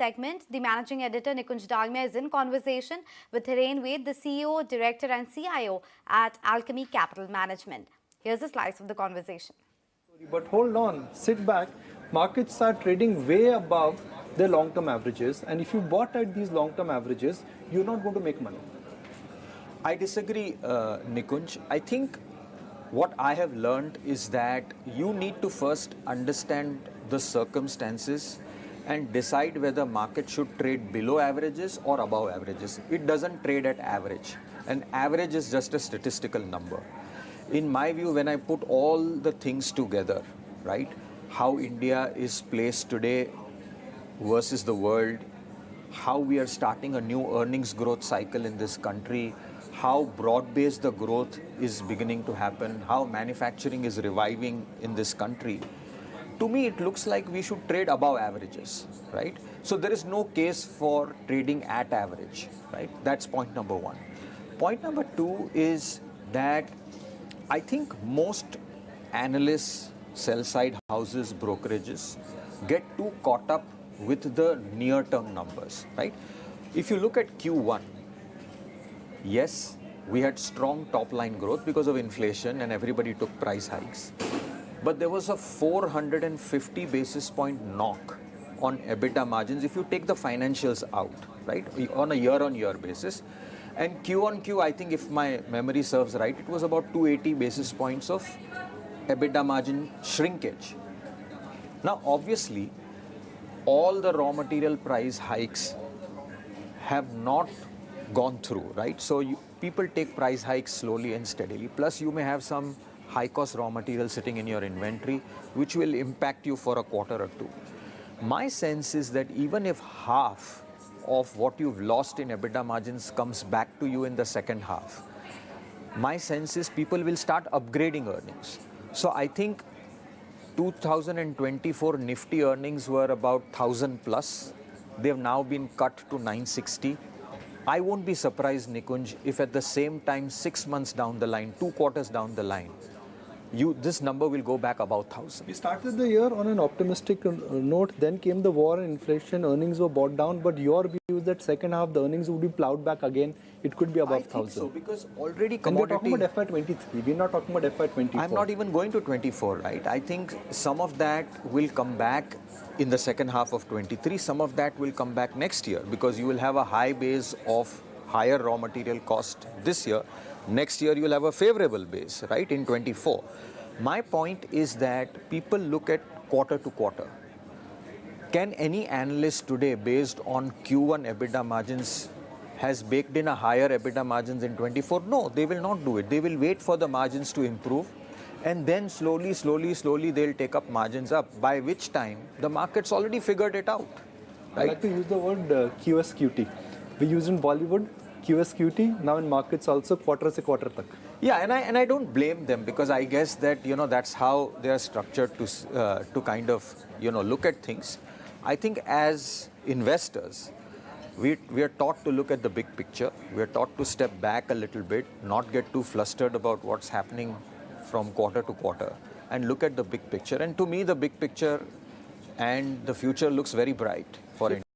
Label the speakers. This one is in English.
Speaker 1: segment, the managing editor Nikunj Dalmia is in conversation with Hiren Ved, the CEO, director and CIO at Alchemy Capital Management. Here's a slice of the conversation.
Speaker 2: But hold on, sit back. Markets are trading way above their long-term averages, and if you bought at these long-term averages, you're not going to make money.
Speaker 3: I disagree, Nikunj. I think what I have learned is that you need to first understand the circumstances and decide whether market should trade below averages or above averages. It doesn't trade at average. An average is just a statistical number. In my view, when I put all the things together, right, how India is placed today versus the world, how we are starting a new earnings growth cycle in this country, how broad-based the growth is beginning to happen, how manufacturing is reviving in this country, to me it looks like we should trade above averages, right? So there is no case for trading at average, right? That's point number one. Point number two is that I think most analysts, sell-side houses, brokerages get too caught up with the near-term numbers, right? If you look at Q1, yes, we had strong top-line growth because of inflation and everybody took price hikes. But there was a 450 basis point knock on EBITDA margins if you take the financials out, right, on a year-on-year basis. And Q-on-Q, I think if my memory serves right, it was about 280 basis points of EBITDA margin shrinkage. Now, obviously, all the raw material price hikes have not gone through, right? So people take price hikes slowly and steadily. Plus, you may have some high-cost raw material sitting in your inventory, which will impact you for a quarter or two. My sense is that even if half of what you've lost in EBITDA margins comes back to you in the second half, my sense is people will start upgrading earnings. So I think 2024 Nifty earnings were about 1,000 plus. They've now been cut to 960. I won't be surprised, Nikunj, if at the same time, 6 months down the line, 2 quarters down the line, this number will go back about 1,000.
Speaker 2: We started the year on an optimistic note, then came the war and inflation, earnings were brought down, but your view is that second half the earnings would be plowed back again, it could be above 1,000.
Speaker 3: I think so, because already
Speaker 2: And
Speaker 3: commodity...
Speaker 2: we're talking about FY23, we're not talking about FY24.
Speaker 3: I'm not even going to 24, right? I think some of that will come back in the second half of 23, some of that will come back next year, because you will have a high base of higher raw material cost this year. Next year, you'll have a favorable base, right, in 24. My point is that people look at quarter to quarter. Can any analyst today, based on Q1 EBITDA margins, has baked in a higher EBITDA margins in 24? No, they will not do it. They will wait for the margins to improve, and then slowly, they'll take up margins up, by which time the market's already figured it out. Right?
Speaker 2: I like to use the word QSQT. We use in Bollywood QSQT, now in markets also quarter se quarter tak.
Speaker 3: Yeah, and I don't blame them, because I guess that, that's how they are structured to kind of, look at things. I think as investors, we are taught to look at the big picture. We are taught to step back a little bit, not get too flustered about what's happening from quarter to quarter, and look at the big picture. And to me, the big picture and the future looks very bright for India.